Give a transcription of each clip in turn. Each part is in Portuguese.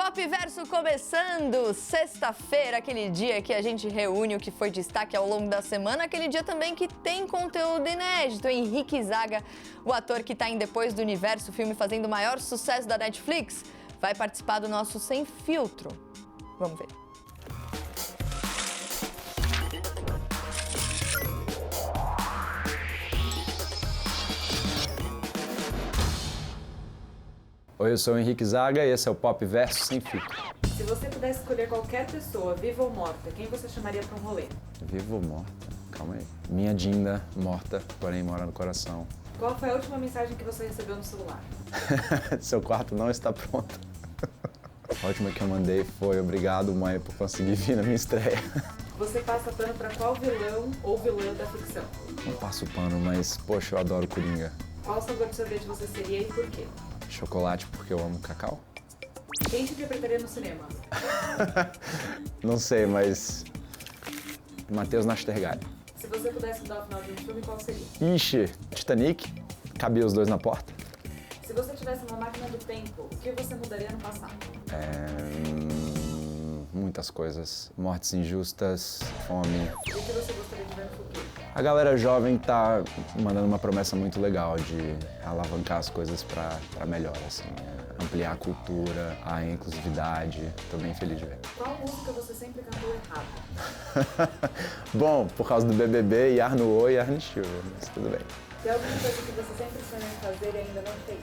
Pop Verso começando, sexta-feira, aquele dia que a gente reúne o que foi destaque ao longo da semana, aquele dia também que tem conteúdo inédito. Henrique Zaga, o ator que está em Depois do Universo, filme fazendo o maior sucesso da Netflix, vai participar do nosso Sem Filtro. Vamos ver. Oi, eu sou o Henrique Zaga e esse é o Pop Verso Sem Filtro. Se você pudesse escolher qualquer pessoa, viva ou morta, quem você chamaria para um rolê? Viva ou morta? Calma aí. Minha Dinda, morta, porém mora no coração. Qual foi a última mensagem que você recebeu no celular? Seu quarto não está pronto. A última que eu mandei foi obrigado, mãe, por conseguir vir na minha estreia. Você passa pano para qual vilão ou vilã da ficção? Não passo pano, mas, poxa, eu adoro Coringa. Qual sabor de sorvete você seria e por quê? Chocolate porque eu amo cacau? Quem te interpretaria no cinema? Não sei, mas... Matheus Nastergalli. Se você pudesse mudar o final de um filme, qual seria? Ixi, Titanic? Cabia os dois na porta? Se você tivesse uma máquina do tempo, o que você mudaria no passado? Muitas coisas. Mortes injustas, fome. E o que você gostaria de ver no futuro? A galera jovem tá mandando uma promessa muito legal de alavancar as coisas pra melhor, assim. Ampliar a cultura, a inclusividade. Tô bem feliz de ver. Qual música você sempre cantou errado? Bom, por causa do BBB, Yarnuô e Arne Silva, mas tudo bem. Tem alguma coisa que você sempre sonhou em fazer e ainda não fez?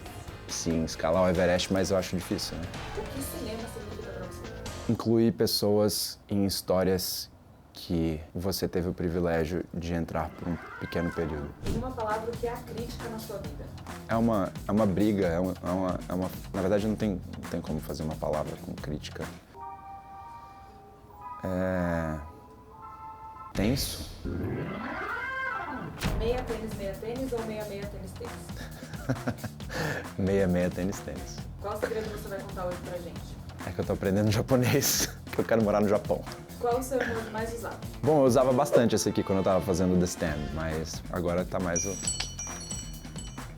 Sim, escalar o Everest, mas eu acho difícil, né? O que cinema significa para você? Incluir pessoas em histórias que você teve o privilégio de entrar por um pequeno período. Uma palavra que é a crítica na sua vida. É uma briga, na verdade não tem como fazer uma palavra com crítica. Tenso? Meia tênis ou meia tênis tênis? Meia tênis. Qual segredo você vai contar hoje pra gente? É que eu tô aprendendo japonês, que eu quero morar no Japão. Qual o seu emoji mais usado? Bom, eu usava bastante esse aqui quando eu tava fazendo The Stand, mas agora tá mais o...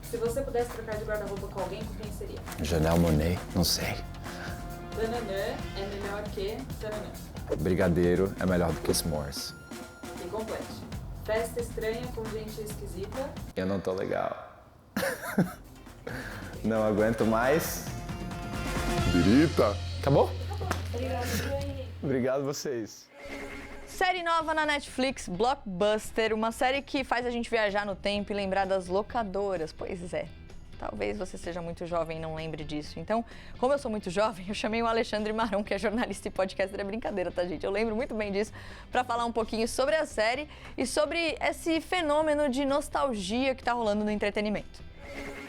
Se você pudesse trocar de guarda-roupa com alguém, com quem seria? Janelle Monáe, não sei. Tananã é melhor que tananã. Brigadeiro é melhor do que s'mores. E complete. Festa estranha com gente esquisita. Eu não tô legal. Não aguento mais. Birita. Acabou? Obrigado vocês. Série nova na Netflix, Blockbuster, uma série que faz a gente viajar no tempo e lembrar das locadoras. Pois é, talvez você seja muito jovem e não lembre disso. Então, como eu sou muito jovem, eu chamei o Alexandre Maron, que é jornalista e podcaster. É brincadeira, tá, gente? Eu lembro muito bem disso, para falar um pouquinho sobre a série e sobre esse fenômeno de nostalgia que tá rolando no entretenimento.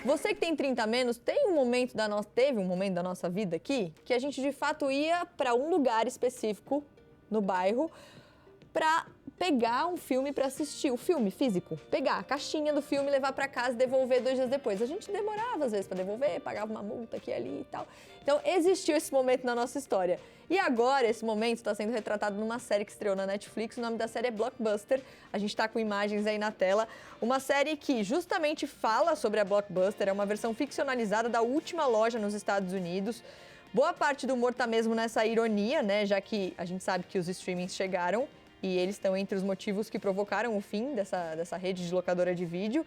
Você que tem 30 a menos, teve um momento da nossa vida aqui que a gente de fato ia para um lugar específico no bairro para pegar um filme para assistir, o filme físico, pegar a caixinha do filme, levar para casa e devolver 2 dias depois. A gente demorava às vezes para devolver, pagava uma multa aqui e ali e tal. Então existiu esse momento na nossa história. E agora esse momento está sendo retratado numa série que estreou na Netflix. O nome da série é Blockbuster. A gente está com imagens aí na tela. Uma série que justamente fala sobre a Blockbuster, é uma versão ficcionalizada da última loja nos Estados Unidos. Boa parte do humor tá mesmo nessa ironia, né? Já que a gente sabe que os streamings chegaram e eles estão entre os motivos que provocaram o fim dessa rede de locadora de vídeo.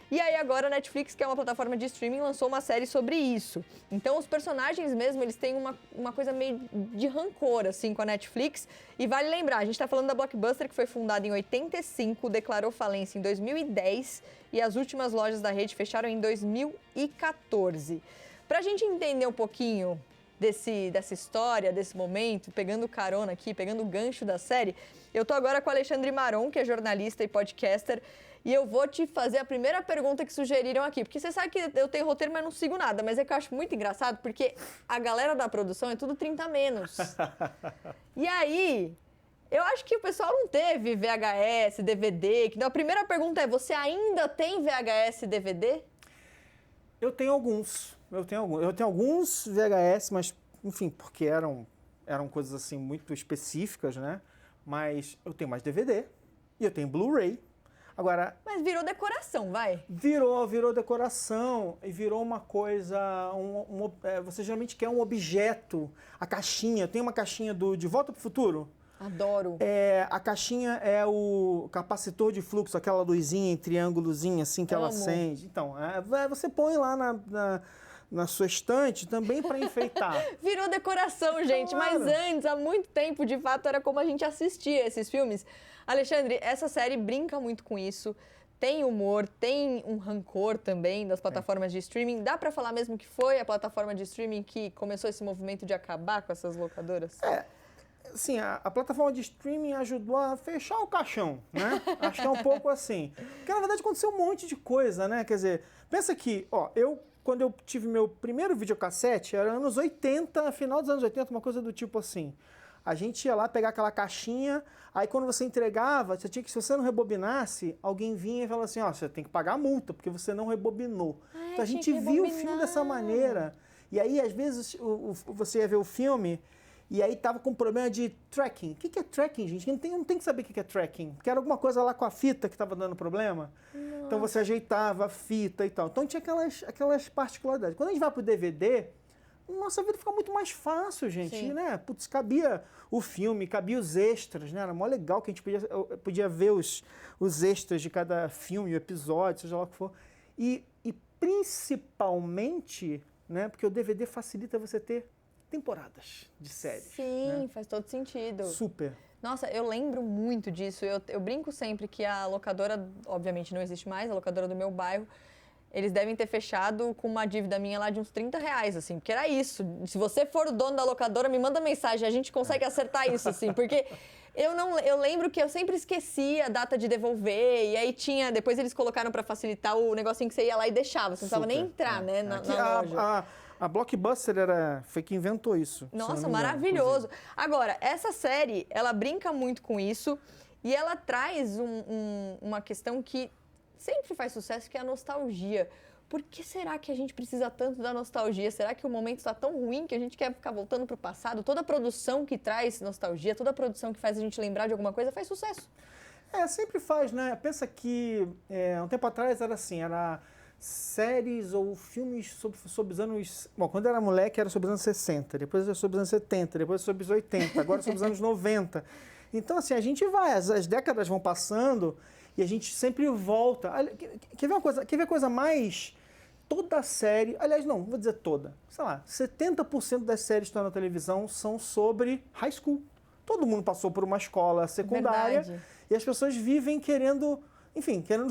E aí agora a Netflix, que é uma plataforma de streaming, lançou uma série sobre isso. Então os personagens mesmo, eles têm uma coisa meio de rancor, assim, com a Netflix. E vale lembrar, a gente tá falando da Blockbuster, que foi fundada em 85, declarou falência em 2010 e as últimas lojas da rede fecharam em 2014. Pra gente entender um pouquinho dessa história, desse momento, pegando carona aqui, pegando o gancho da série, eu tô agora com o Alexandre Maron, que é jornalista e podcaster, e eu vou te fazer a primeira pergunta que sugeriram aqui, porque você sabe que eu tenho roteiro, mas não sigo nada, mas é que eu acho muito engraçado, porque a galera da produção é tudo 30 a menos. E aí, eu acho que o pessoal não teve VHS, DVD, então a primeira pergunta é, você ainda tem VHS e DVD? Eu tenho alguns VHS, mas, enfim, porque eram coisas assim muito específicas, né? Mas eu tenho mais DVD e eu tenho Blu-ray. Agora, Mas virou decoração, vai. virou decoração e virou uma coisa. Você geralmente quer um objeto, a caixinha. Tem uma caixinha De Volta para o Futuro. Adoro. A caixinha é o capacitor de fluxo, aquela luzinha em triângulozinho assim que ela Amo. acende. Então, você põe lá na sua estante também para enfeitar. Virou decoração, gente. Claro. Mas antes, há muito tempo, de fato, era como a gente assistia esses filmes. Alexandre, essa série brinca muito com isso. Tem humor, tem um rancor também das plataformas de streaming. Dá pra falar mesmo que foi a plataforma de streaming que começou esse movimento de acabar com essas locadoras? Sim, a plataforma de streaming ajudou a fechar o caixão, né? Acho que é um pouco assim. Porque, na verdade, aconteceu um monte de coisa, né? Quer dizer, pensa que, quando eu tive meu primeiro videocassete, era anos 80, final dos anos 80, uma coisa do tipo assim. A gente ia lá pegar aquela caixinha, aí quando você entregava, se você não rebobinasse, alguém vinha e falava assim, você tem que pagar a multa, porque você não rebobinou. Então a gente via o filme dessa maneira. E aí, às vezes, você ia ver o filme e aí tava com problema de tracking. O que é tracking, gente? Não tem que saber o que é tracking. Porque era alguma coisa lá com a fita que tava dando problema. Nossa. Então você ajeitava a fita e tal. Então tinha aquelas particularidades. Quando a gente vai pro DVD, nossa vida fica muito mais fácil, gente, Sim. né? Putz, cabia o filme, cabia os extras, né? Era mó legal que a gente podia ver os extras de cada filme, o episódio, seja lá o que for. E principalmente, né? Porque o DVD facilita você ter temporadas de séries. Sim, né? faz todo sentido. Super. Nossa, eu lembro muito disso. Eu brinco sempre que a locadora, obviamente não existe mais, a locadora do meu bairro, eles devem ter fechado com uma dívida minha lá de uns R$30, assim, porque era isso. Se você for o dono da locadora, me manda mensagem, a gente consegue acertar isso, assim, porque eu lembro que eu sempre esquecia a data de devolver, e aí depois eles colocaram para facilitar o negocinho que você ia lá e deixava, você não precisava nem entrar, né, na loja. A Blockbuster foi quem inventou isso. Nossa, maravilhoso. Agora, essa série, ela brinca muito com isso e ela traz uma questão que sempre faz sucesso, que é a nostalgia. Por que será que a gente precisa tanto da nostalgia? Será que o momento está tão ruim que a gente quer ficar voltando para o passado? Toda produção que traz nostalgia, toda produção que faz a gente lembrar de alguma coisa faz sucesso. Sempre faz, né? Pensa que um tempo atrás era assim, era séries ou filmes sobre os anos... Bom, quando eu era moleque era sobre os anos 60, depois era sobre os anos 70, depois sobre os 80, agora sobre os anos 90. Então, assim, a gente vai, as décadas vão passando e a gente sempre volta. Quer ver a coisa mais... Toda a série, aliás, não, vou dizer toda, sei lá, 70% das séries que estão na televisão são sobre high school. Todo mundo passou por uma escola secundária. Verdade. E as pessoas vivem querendo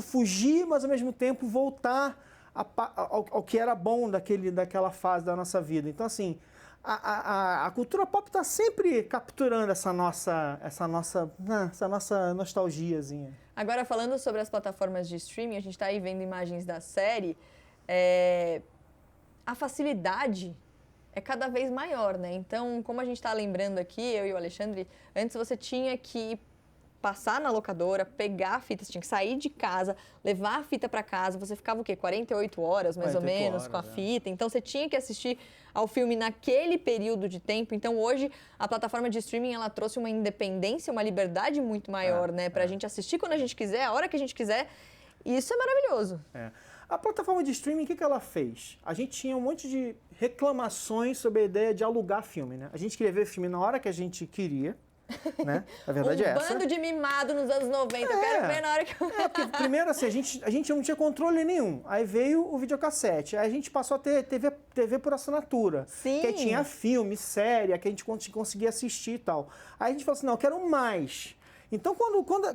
fugir, mas ao mesmo tempo voltar ao que era bom daquela fase da nossa vida. Então, assim, a cultura pop está sempre capturando essa nossa nostalgiazinha. Agora, falando sobre as plataformas de streaming, a gente está aí vendo imagens da série, a facilidade é cada vez maior, né? Então, como a gente está lembrando aqui, eu e o Alexandre, antes você tinha que passar na locadora, pegar a fita, você tinha que sair de casa, levar a fita para casa, você ficava o quê? 48 horas, mais ou menos, com a fita. Então, você tinha que assistir ao filme naquele período de tempo. Então, hoje, a plataforma de streaming, ela trouxe uma independência, uma liberdade muito maior, né? Pra gente assistir quando a gente quiser, a hora que a gente quiser. E isso é maravilhoso. A plataforma de streaming, o que ela fez? A gente tinha um monte de reclamações sobre a ideia de alugar filme, né? A gente queria ver filme na hora que a gente queria, né? A verdade é essa. Bando de mimado nos anos 90, eu quero ver na hora que eu... Porque primeiro assim, a gente não tinha controle nenhum. Aí veio o videocassete, aí a gente passou a ter TV por assinatura. Sim. Que aí tinha filme, série, que a gente conseguia assistir e tal. Aí a gente falou assim, não, eu quero mais. Então,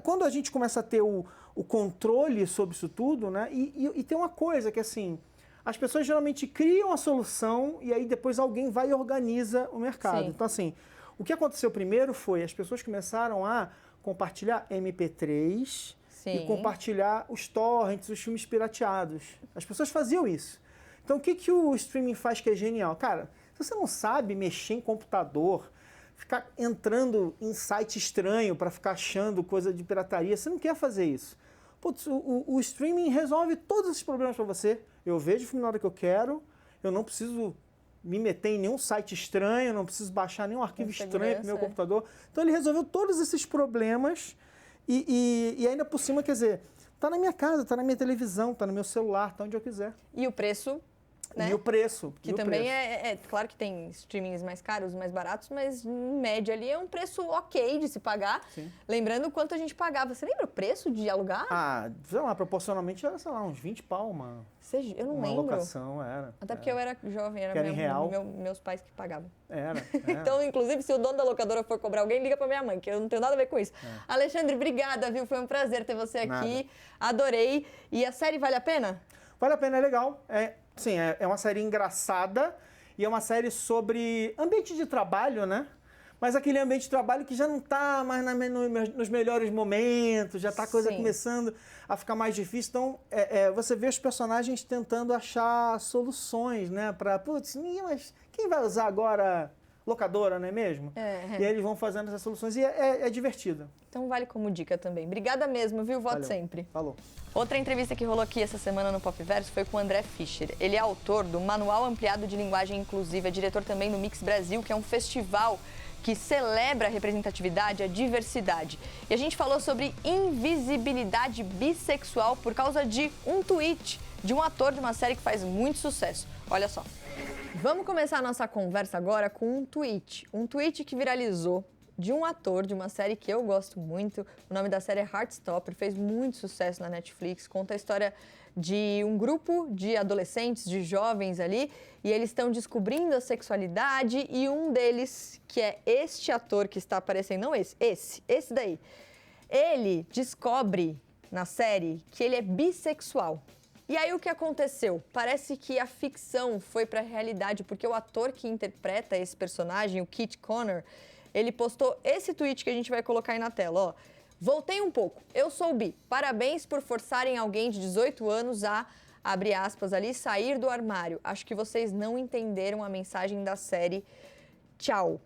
quando a gente começa a ter o controle sobre isso tudo, né? E tem uma coisa que, assim, as pessoas geralmente criam a solução e aí depois alguém vai e organiza o mercado. Sim. Então, assim, o que aconteceu primeiro foi as pessoas começaram a compartilhar MP3 e compartilhar os torrents, os filmes pirateados. As pessoas faziam isso. Então, o que o streaming faz que é genial? Cara, se você não sabe mexer em computador, ficar entrando em site estranho para ficar achando coisa de pirataria, você não quer fazer isso. Putz, o streaming resolve todos esses problemas para você. Eu vejo o filme na hora que eu quero, eu não preciso me meter em nenhum site estranho, não preciso baixar nenhum arquivo estranho para o meu computador. Então ele resolveu todos esses problemas e ainda por cima, quer dizer, Tá na minha casa, tá na minha televisão, tá no meu celular, tá onde eu quiser. E o preço, né? E o preço. Que também é claro que tem streamings mais caros, mais baratos, mas em média ali é um preço ok de se pagar. Sim. Lembrando quanto a gente pagava. Você lembra o preço de alugar? Ah, sei lá, proporcionalmente era, sei lá, uns 20 pau Eu não uma lembro. locação, era. Até porque eu era jovem, era Que era em real. Meus pais que pagavam. Era. Então, inclusive, se o dono da locadora for cobrar alguém, liga pra minha mãe, que eu não tenho nada a ver com isso. Alexandre, obrigada, viu? Foi um prazer ter você aqui. Nada. Adorei. E a série vale a pena? Vale a pena, é legal. Sim, é uma série engraçada e é uma série sobre ambiente de trabalho, né? Mas aquele ambiente de trabalho que já não está mais nos melhores momentos, já está a coisa Sim. começando a ficar mais difícil. Então, você vê os personagens tentando achar soluções, né? Para, mas quem vai usar agora locadora, não é mesmo? E aí eles vão fazendo essas soluções e é divertido. Então vale como dica também. Obrigada mesmo, viu? Voto Valeu. sempre. Falou. Outra entrevista que rolou aqui essa semana no Popverso foi com o André Fischer. Ele é autor do Manual Ampliado de Linguagem Inclusiva, é diretor também do Mix Brasil, que é um festival que celebra a representatividade, a diversidade. E a gente falou sobre invisibilidade bissexual por causa de um tweet de um ator de uma série que faz muito sucesso. Olha só. Vamos começar a nossa conversa agora com um tweet. Um tweet que viralizou de um ator de uma série que eu gosto muito. O nome da série é Heartstopper, fez muito sucesso na Netflix. Conta a história de um grupo de adolescentes, de jovens ali, e eles estão descobrindo a sexualidade, e um deles, que é este ator que está aparecendo, não esse daí, ele descobre na série que ele é bissexual. E aí o que aconteceu? Parece que a ficção foi para a realidade, porque o ator que interpreta esse personagem, o Kit Connor, ele postou esse tweet que a gente vai colocar aí na tela, ó. Voltei um pouco, eu sou bi. Parabéns por forçarem alguém de 18 anos a, abre aspas ali, sair do armário. Acho que vocês não entenderam a mensagem da série. Tchau.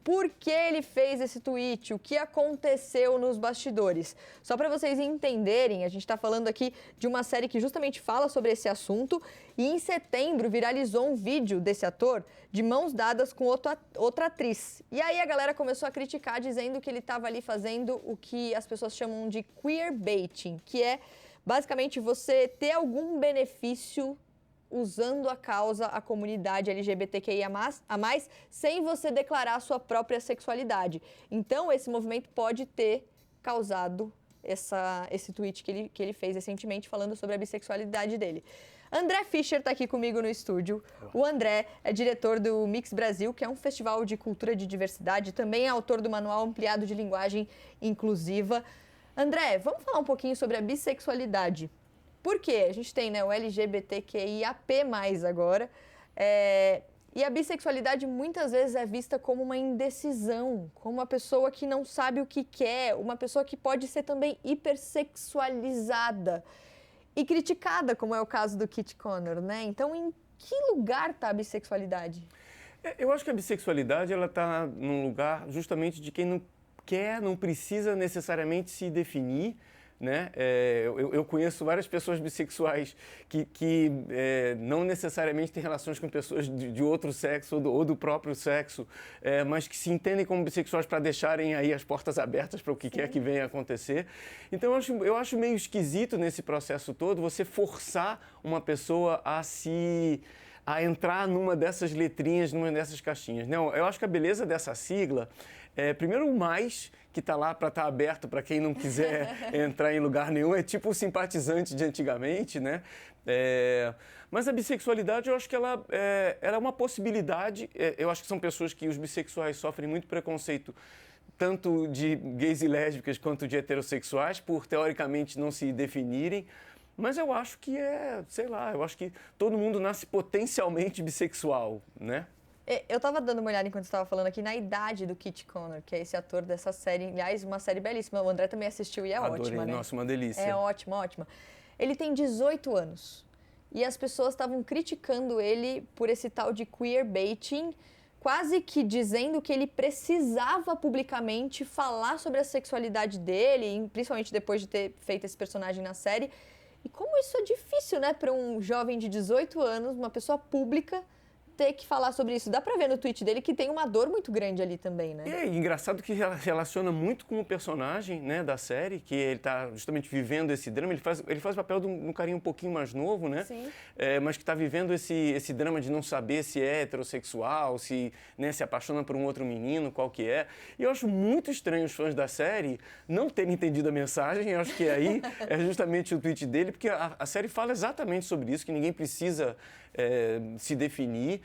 Por que ele fez esse tweet? O que aconteceu nos bastidores? Só para vocês entenderem, a gente está falando aqui de uma série que justamente fala sobre esse assunto e em setembro viralizou um vídeo desse ator de mãos dadas com outra atriz. E aí a galera começou a criticar dizendo que ele estava ali fazendo o que as pessoas chamam de queerbaiting, que é basicamente você ter algum benefício usando a causa, a comunidade LGBTQIA+, sem você declarar a sua própria sexualidade. Então, esse movimento pode ter causado esse tweet que ele fez recentemente falando sobre a bissexualidade dele. André Fischer está aqui comigo no estúdio. O André é diretor do Mix Brasil, que é um festival de cultura de diversidade, também é autor do Manual Ampliado de Linguagem Inclusiva. André, vamos falar um pouquinho sobre a bissexualidade. Por quê? A gente tem, né, o LGBTQIAP+, agora, e a bissexualidade muitas vezes é vista como uma indecisão, como uma pessoa que não sabe o que quer, uma pessoa que pode ser também hipersexualizada e criticada, como é o caso do Kit Connor, né? Então, em que lugar está a bissexualidade? Eu acho que a bissexualidade ela está num lugar justamente de quem não quer, não precisa necessariamente se definir, né? Eu conheço várias pessoas bissexuais que não necessariamente têm relações com pessoas de outro sexo ou do próprio sexo, mas que se entendem como bissexuais para deixarem aí as portas abertas para o que quer que venha acontecer. Então eu acho meio esquisito nesse processo todo você forçar uma pessoa a entrar numa dessas letrinhas, numa dessas caixinhas. Não, eu acho que a beleza dessa sigla primeiro o mais, que está lá para estar aberto para quem não quiser entrar em lugar nenhum, é tipo o simpatizante de antigamente, né? Mas a bissexualidade, eu acho que ela é uma possibilidade. Eu acho que são pessoas que os bissexuais sofrem muito preconceito, tanto de gays e lésbicas quanto de heterossexuais, por teoricamente não se definirem. Mas eu acho que eu acho que todo mundo nasce potencialmente bissexual, né? Eu estava dando uma olhada enquanto estava falando aqui na idade do Kit Connor, que é esse ator dessa série. Aliás, uma série belíssima. O André também assistiu e é ótima, né? Nossa, uma delícia. É ótima, ótima. Ele tem 18 anos e as pessoas estavam criticando ele por esse tal de queerbaiting, quase que dizendo que ele precisava publicamente falar sobre a sexualidade dele, principalmente depois de ter feito esse personagem na série. E como isso é difícil, né, para um jovem de 18 anos, uma pessoa pública, ter que falar sobre isso. Dá pra ver no tweet dele que tem uma dor muito grande ali também, né? É engraçado que relaciona muito com o personagem, né, da série, que ele está justamente vivendo esse drama. Ele faz o papel de um carinha um pouquinho mais novo, né? Sim. Mas que está vivendo esse drama de não saber se é heterossexual, se, né, se apaixona por um outro menino, qual que é. E eu acho muito estranho os fãs da série não terem entendido a mensagem. Eu acho que aí é justamente o tweet dele, porque a série fala exatamente sobre isso, que ninguém precisa se definir.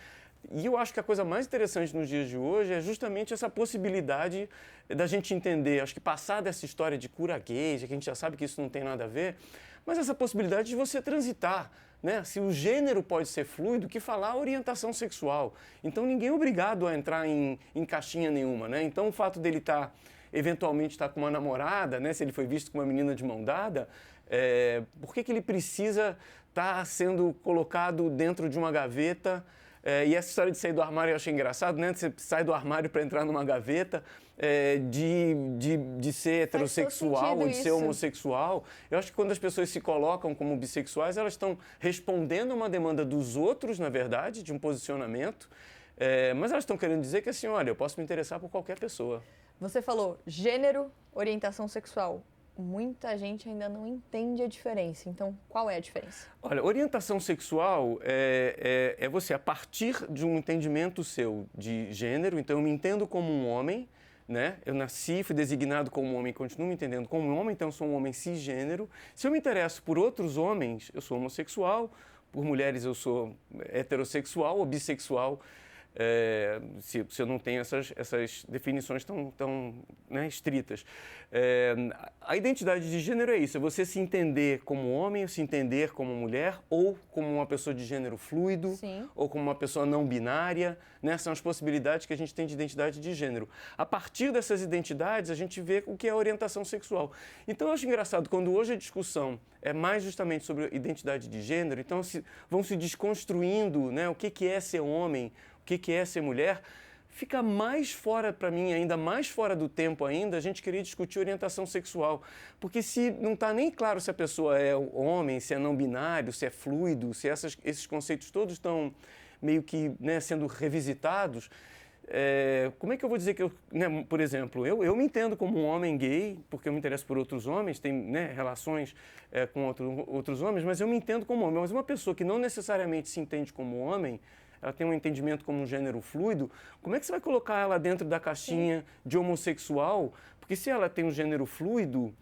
E eu acho que a coisa mais interessante nos dias de hoje é justamente essa possibilidade da gente entender, acho que passar dessa história de cura gay, que a gente já sabe que isso não tem nada a ver, mas essa possibilidade de você transitar, né? Se o gênero pode ser fluido, que falar a orientação sexual. Então ninguém é obrigado a entrar em caixinha nenhuma, né? Então o fato dele eventualmente estar com uma namorada, né? Se ele foi visto com uma menina de mão dada, por que ele precisa estar sendo colocado dentro de uma gaveta? E essa história de sair do armário eu achei engraçado, né? Você sai do armário para entrar numa gaveta, de ser heterossexual ou de ser homossexual. Eu acho que quando as pessoas se colocam como bissexuais, elas estão respondendo a uma demanda dos outros, na verdade, de um posicionamento, mas elas estão querendo dizer que assim, olha, eu posso me interessar por qualquer pessoa. Você falou gênero, orientação sexual. Muita gente ainda não entende a diferença. Então, qual é a diferença? Olha, orientação sexual é você, a partir de um entendimento seu de gênero, então eu me entendo como um homem, né? Eu nasci, fui designado como um homem, continuo me entendendo como um homem, então eu sou um homem cisgênero. Se eu me interesso por outros homens, eu sou homossexual, por mulheres eu sou heterossexual ou bissexual. Se eu não tenho essas definições tão né, estritas. A identidade de gênero é isso, é você se entender como homem, se entender como mulher, ou como uma pessoa de gênero fluido, Sim. ou como uma pessoa não binária, né? São as possibilidades que a gente tem de identidade de gênero. A partir dessas identidades, a gente vê o que é a orientação sexual. Então, eu acho engraçado, quando hoje a discussão é mais justamente sobre identidade de gênero, então vão se desconstruindo, né, o que é ser homem, o que é ser mulher, fica mais fora, para mim, ainda mais fora do tempo ainda, a gente querer discutir orientação sexual. Porque se não está nem claro se a pessoa é homem, se é não binário, se é fluido, se esses conceitos todos estão meio que, né, sendo revisitados, como é que eu vou dizer que né, por exemplo, eu me entendo como um homem gay, porque eu me interesso por outros homens, tenho, né, relações com outros homens, mas eu me entendo como homem. Mas uma pessoa que não necessariamente se entende como homem, ela tem um entendimento como um gênero fluido, como é que você vai colocar ela dentro da caixinha de homossexual? Porque se ela tem um gênero fluido,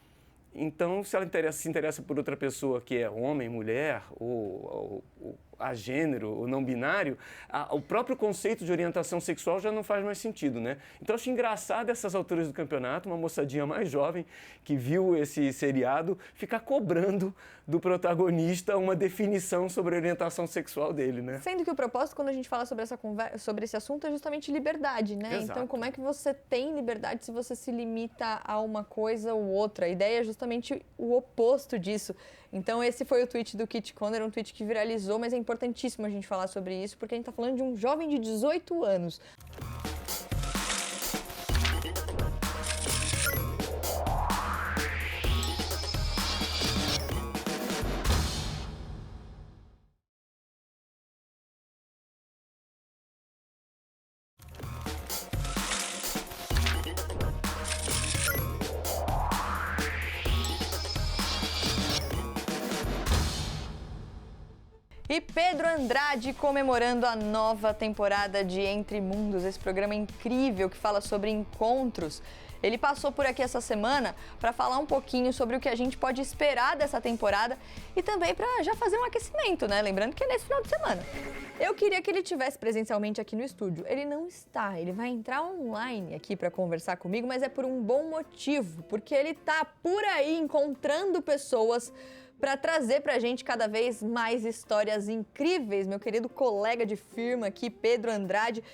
então se ela se interessa por outra pessoa que é homem, mulher, ou agênero, ou não binário, o próprio conceito de orientação sexual já não faz mais sentido, né? Então, eu acho engraçado essas alturas do campeonato, uma moçadinha mais jovem que viu esse seriado ficar cobrando do protagonista uma definição sobre a orientação sexual dele, né? Sendo que o propósito, quando a gente fala sobre esse assunto, é justamente liberdade, né? Exato. Então, como é que você tem liberdade se você se limita a uma coisa ou outra? A ideia é justamente o oposto disso. Então, esse foi o tweet do Kit Connor, um tweet que viralizou, mas é importantíssimo a gente falar sobre isso, porque a gente está falando de um jovem de 18 anos. E Pedro Andrade comemorando a nova temporada de Entre Mundos, esse programa incrível que fala sobre encontros. Ele passou por aqui essa semana para falar um pouquinho sobre o que a gente pode esperar dessa temporada e também para já fazer um aquecimento, né? Lembrando que é nesse final de semana. Eu queria que ele estivesse presencialmente aqui no estúdio. Ele não está, ele vai entrar online aqui para conversar comigo, mas é por um bom motivo, porque ele tá por aí encontrando pessoas para trazer para a gente cada vez mais histórias incríveis. Meu querido colega de firma aqui, Pedro Andrade.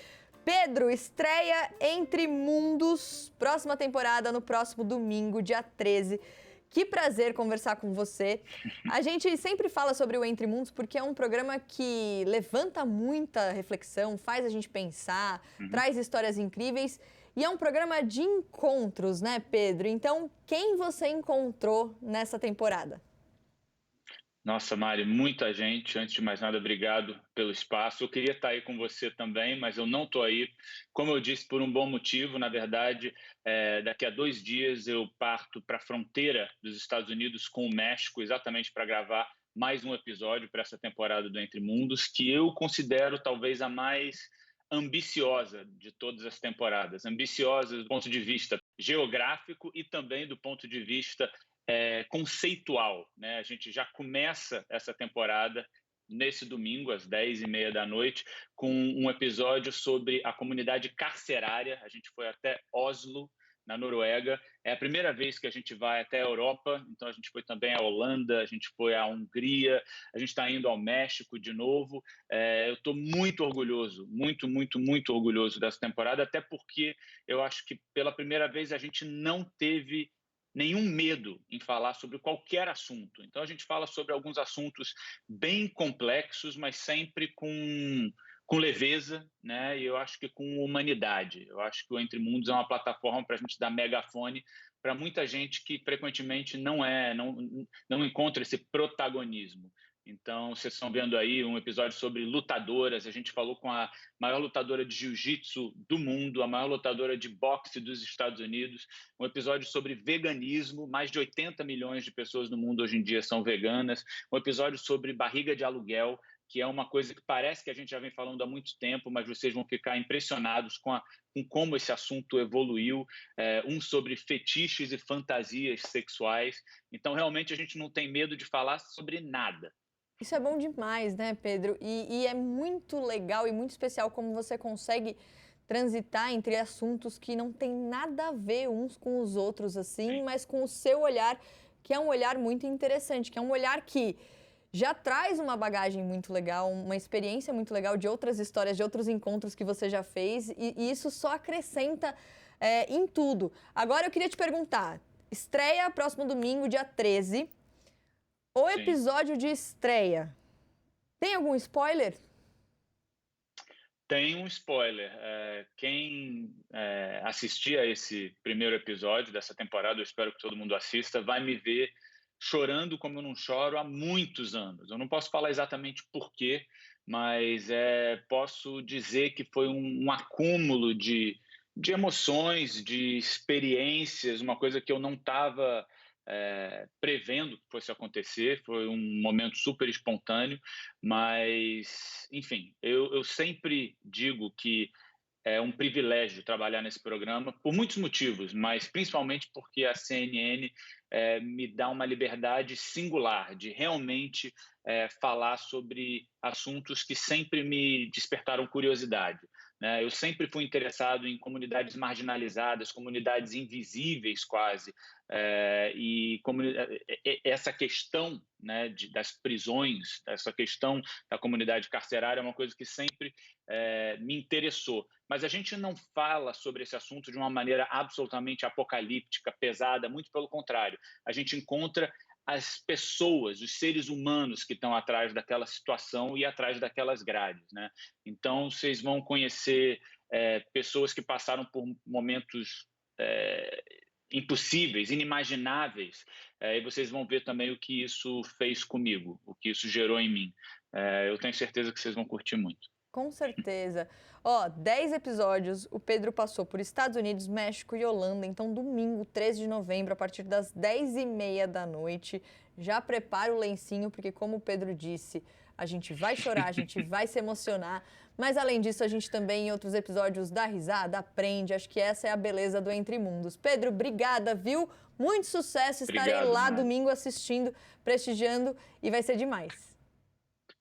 Pedro, estreia Entre Mundos, próxima temporada no próximo domingo, dia 13. Que prazer conversar com você. A gente sempre fala sobre o Entre Mundos porque é um programa que levanta muita reflexão, faz a gente pensar, traz histórias incríveis. E é um programa de encontros, né, Pedro? Então, quem você encontrou nessa temporada? Nossa, Mari, muita gente. Antes de mais nada, obrigado pelo espaço. Eu queria estar aí com você também, mas eu não estou aí. Como eu disse, por um bom motivo. Na verdade, daqui a 2 dias eu parto para a fronteira dos Estados Unidos com o México, exatamente para gravar mais um episódio para essa temporada do Entre Mundos, que eu considero talvez a mais ambiciosa de todas as temporadas. Ambiciosa do ponto de vista geográfico e também do ponto de vista conceitual, né? A gente já começa essa temporada nesse domingo, às 10h30 da noite, com um episódio sobre a comunidade carcerária. A gente foi até Oslo, na Noruega. É a primeira vez que a gente vai até a Europa, então a gente foi também à Holanda, a gente foi à Hungria, a gente está indo ao México de novo. Eu estou muito orgulhoso, muito, muito, muito orgulhoso dessa temporada, até porque eu acho que pela primeira vez a gente não teve nenhum medo em falar sobre qualquer assunto. Então a gente fala sobre alguns assuntos bem complexos, mas sempre com leveza, né? E eu acho que com humanidade. Eu acho que o Entre Mundos é uma plataforma para a gente dar megafone para muita gente que frequentemente não encontra esse protagonismo. Então, vocês estão vendo aí um episódio sobre lutadoras. A gente falou com a maior lutadora de jiu-jitsu do mundo, a maior lutadora de boxe dos Estados Unidos. Um episódio sobre veganismo. Mais de 80 milhões de pessoas no mundo hoje em dia são veganas. Um episódio sobre barriga de aluguel, que é uma coisa que parece que a gente já vem falando há muito tempo, mas vocês vão ficar impressionados com como esse assunto evoluiu. Um sobre fetiches e fantasias sexuais. Então, realmente, a gente não tem medo de falar sobre nada. Isso é bom demais, né, Pedro? E é muito legal e muito especial como você consegue transitar entre assuntos que não tem nada a ver uns com os outros, assim, mas com o seu olhar, que é um olhar muito interessante, que é um olhar que já traz uma bagagem muito legal, uma experiência muito legal de outras histórias, de outros encontros que você já fez, e isso só acrescenta em tudo. Agora eu queria te perguntar, estreia próximo domingo, dia 13, o episódio de estreia, tem algum spoiler? Tem um spoiler. Quem assistir a esse primeiro episódio dessa temporada, eu espero que todo mundo assista, vai me ver chorando como eu não choro há muitos anos. Eu não posso falar exatamente por quê, mas posso dizer que foi um acúmulo de emoções, de experiências, uma coisa que eu não estava prevendo que fosse acontecer. Foi um momento super espontâneo, mas, enfim, eu sempre digo que é um privilégio trabalhar nesse programa por muitos motivos, mas principalmente porque a CNN me dá uma liberdade singular de realmente falar sobre assuntos que sempre me despertaram curiosidade. Eu sempre fui interessado em comunidades marginalizadas, comunidades invisíveis quase, e essa questão, né, das prisões, essa questão da comunidade carcerária é uma coisa que sempre me interessou. Mas a gente não fala sobre esse assunto de uma maneira absolutamente apocalíptica, pesada, muito pelo contrário. A gente encontra as pessoas, os seres humanos que estão atrás daquela situação e atrás daquelas grades, né? Então, vocês vão conhecer pessoas que passaram por momentos impossíveis, inimagináveis, e vocês vão ver também o que isso fez comigo, o que isso gerou em mim. Eu tenho certeza que vocês vão curtir muito. Com certeza. 10 episódios, o Pedro passou por Estados Unidos, México e Holanda, então domingo, 13 de novembro, a partir das 10h30 da noite. Já prepara o lencinho, porque como o Pedro disse, a gente vai chorar, a gente vai se emocionar, mas além disso, a gente também em outros episódios dá risada, aprende, acho que essa é a beleza do Entre Mundos. Pedro, obrigada, viu? Muito sucesso, estarei lá domingo assistindo, prestigiando e vai ser demais.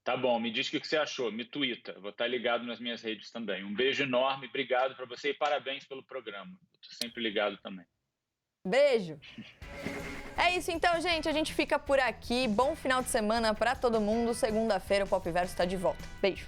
Tá bom, me diz o que você achou, me tuita, vou estar ligado nas minhas redes também. Um beijo enorme, obrigado para você e parabéns pelo programa. Estou sempre ligado também. Beijo! É isso então, gente, a gente fica por aqui. Bom final de semana para todo mundo. Segunda-feira o Pop Verso está de volta. Beijo!